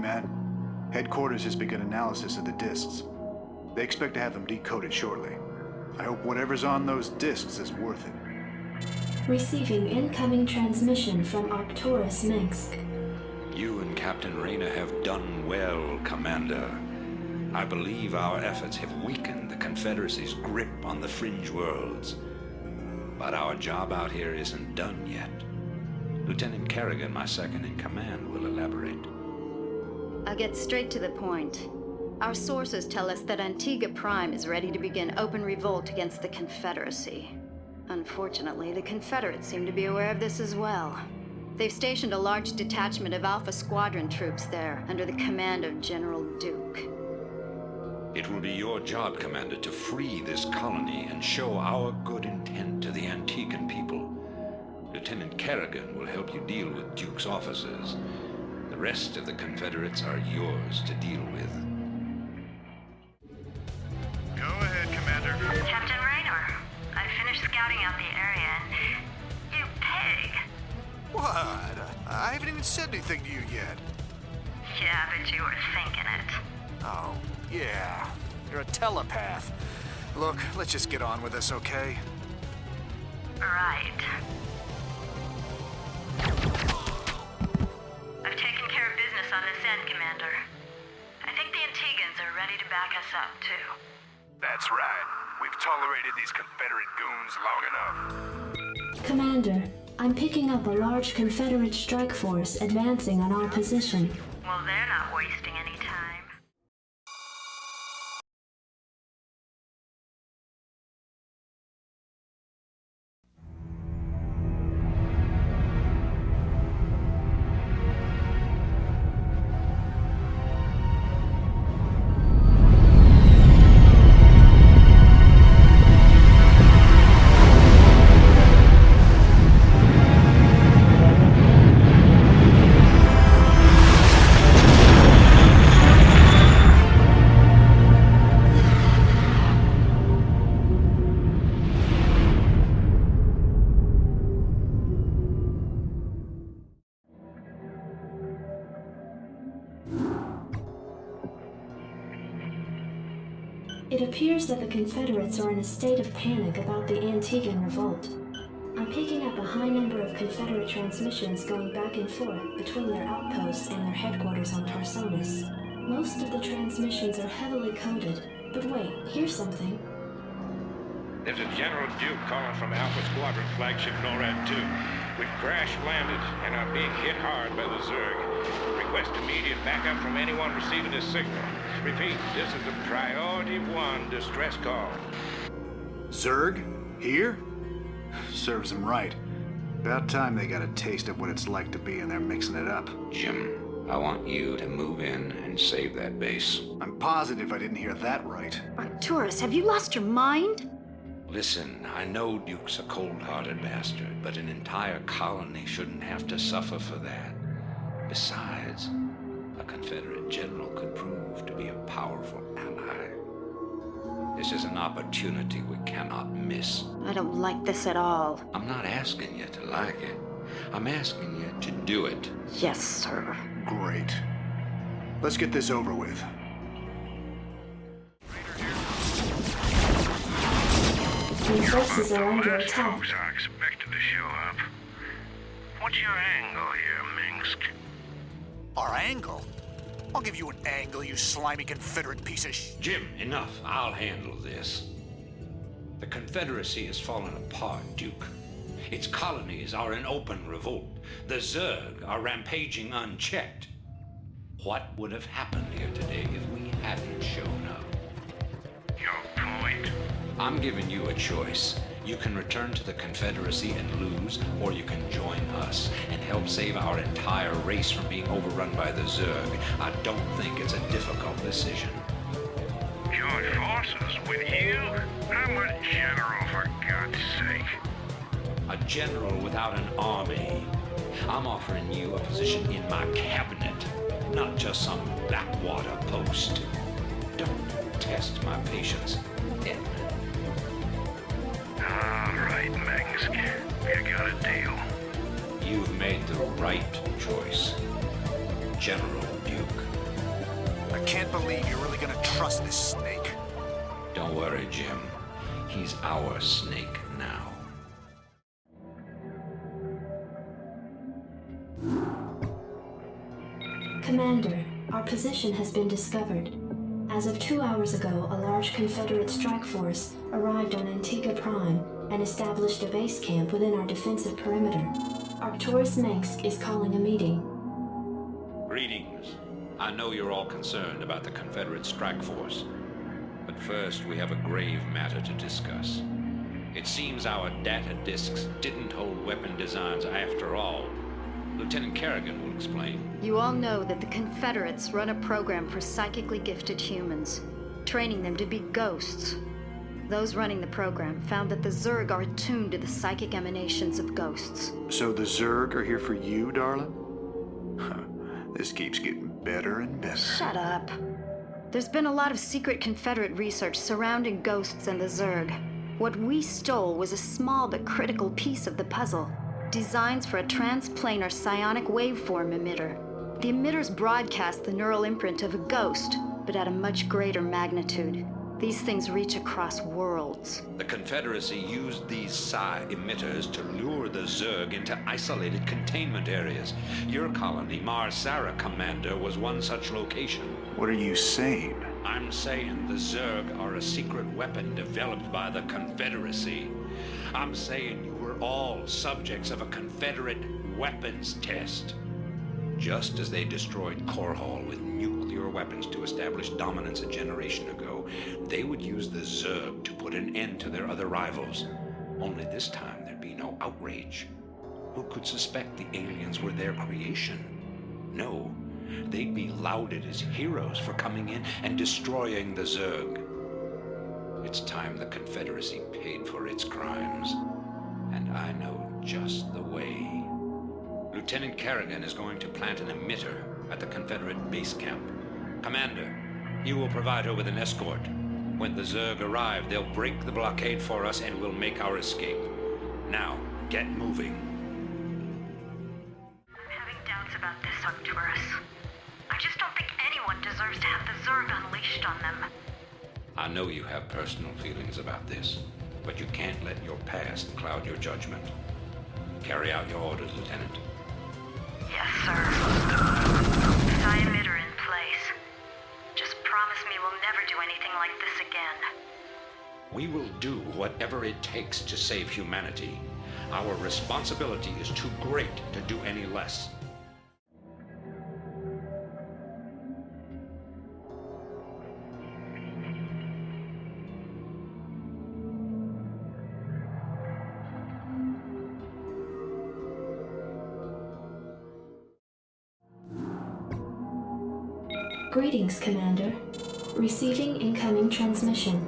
man. Headquarters has begun analysis of the discs. They expect to have them decoded shortly. I hope whatever's on those discs is worth it. Receiving incoming transmission from Arcturus Minsk. You and Captain Reyna have done well, Commander. I believe our efforts have weakened the Confederacy's grip on the fringe worlds. But our job out here isn't done yet. Lieutenant Kerrigan, my second in command, will elaborate. I'll get straight to the point. Our sources tell us that Antigua Prime is ready to begin open revolt against the Confederacy. Unfortunately, the Confederates seem to be aware of this as well. They've stationed a large detachment of Alpha Squadron troops there, under the command of General Duke. It will be your job, Commander, to free this colony and show our good intent to the Antiguan people. Lieutenant Kerrigan will help you deal with Duke's officers. The rest of the Confederates are yours to deal with. Go ahead, Commander. Captain Raynor, I finished scouting out the area and... You pig! What? I haven't even said anything to you yet. Yeah, but you were thinking it. Oh, yeah. You're a telepath. Look, let's just get on with this, okay? Right. I've taken care of business on this end, Commander. I think the Antigans are ready to back us up, too. That's right. We've tolerated these Confederate goons long enough. Commander, I'm picking up a large Confederate strike force advancing on our position. Well, they're not wasting any time. It appears that the Confederates are in a state of panic about the Antiguan revolt. I'm picking up a high number of Confederate transmissions going back and forth between their outposts and their headquarters on Tarsonis. Most of the transmissions are heavily coded, but wait, here's something. This is General Duke calling from Alpha Squadron Flagship NORAD 2. We've crash-landed and are being hit hard by the Zerg. Request immediate backup from anyone receiving this signal. Repeat, this is a Priority 1 distress call. Zerg? Here? Serves them right. About time they got a taste of what it's like to be in there mixing it up. Jim, I want you to move in and save that base. I'm positive I didn't hear that right. Arcturus, have you lost your mind? Listen, I know Duke's a cold-hearted bastard, but an entire colony shouldn't have to suffer for that. Besides, a Confederate general could prove to be a powerful ally. This is an opportunity we cannot miss. I don't like this at all. I'm not asking you to like it. I'm asking you to do it. Yes, sir. Great. Let's get this over with. Your forces are under That's attack. folks I expected to show up. What's your angle here, Minsk? Our angle? I'll give you an angle, you slimy Confederate piece of Jim, enough. I'll handle this. The Confederacy has fallen apart, Duke. Its colonies are in open revolt. The Zerg are rampaging unchecked. What would have happened here today if we hadn't shown up? Your point? I'm giving you a choice. You can return to the Confederacy and lose, or you can join us and help save our entire race from being overrun by the Zerg. I don't think it's a difficult decision. Join forces with you? I'm a general, for God's sake. A general without an army. I'm offering you a position in my cabinet, not just some backwater post. Don't test my patience, Edmund. All right, Minsk. You got a deal. You've made the right choice, General Duke. can't believe you're really gonna trust this snake. Don't worry, Jim. He's our snake now. Commander, our position has been discovered. As of 2 hours ago, a large Confederate strike force arrived on Antigua Prime and established a base camp within our defensive perimeter. Arcturus Mengsk is calling a meeting. Greetings. I know you're all concerned about the Confederate strike force. But first, we have a grave matter to discuss. It seems our data disks didn't hold weapon designs after all. Lieutenant Kerrigan will explain. You all know that the Confederates run a program for psychically gifted humans, training them to be ghosts. Those running the program found that the Zerg are attuned to the psychic emanations of ghosts. So the Zerg are here for you, darling? This keeps getting better and better. Shut up. There's been a lot of secret Confederate research surrounding ghosts and the Zerg. What we stole was a small but critical piece of the puzzle. Designs for a transplanar psionic waveform emitter. The emitters broadcast the neural imprint of a ghost, but at a much greater magnitude. These things reach across worlds. The Confederacy used these psi emitters to lure the Zerg into isolated containment areas. Your colony, Mars-Sara, Commander, was one such location. What are you saying? I'm saying the Zerg are a secret weapon developed by the Confederacy. I'm saying you were all subjects of a Confederate weapons test. Just as they destroyed Korhal with nuclear weapons to establish dominance a generation ago, they would use the Zerg to put an end to their other rivals. Only this time there'd be no outrage. Who could suspect the aliens were their creation? No, they'd be lauded as heroes for coming in and destroying the Zerg. It's time the Confederacy paid for its crimes. And I know just the way. Lieutenant Kerrigan is going to plant an emitter at the Confederate base camp. Commander, you will provide her with an escort. When the Zerg arrive, they'll break the blockade for us and we'll make our escape. Now, get moving. I'm having doubts about this, Arcturus. I just don't think anyone deserves to have the Zerg unleashed on them. I know you have personal feelings about this, but you can't let your past cloud your judgment. Carry out your orders, Lieutenant. Yes, sir. Psi emitter in place. Just promise me we'll never do anything like this again. We will do whatever it takes to save humanity. Our responsibility is too great to do any less. Greetings, Commander. Receiving incoming transmission.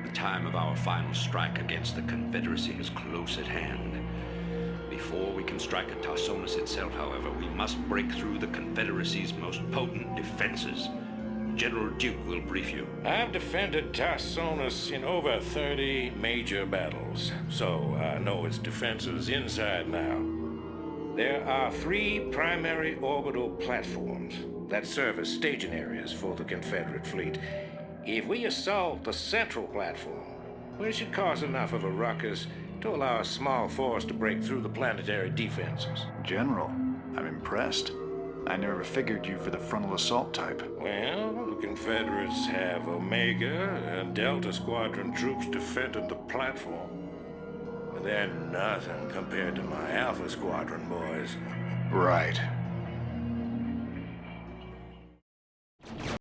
The time of our final strike against the Confederacy is close at hand. Before we can strike at Tarsonis itself, however, we must break through the Confederacy's most potent defenses. General Duke will brief you. I've defended Tarsonis in over 30 major battles, so I know its defenses inside now. There are 3 primary orbital platforms that serve as staging areas for the Confederate fleet. If we assault the central platform, we should cause enough of a ruckus to allow a small force to break through the planetary defenses. General, I'm impressed. I never figured you for the frontal assault type. Well, the Confederates have Omega and Delta Squadron troops defending the platform. But they're nothing compared to my Alpha Squadron boys. Right.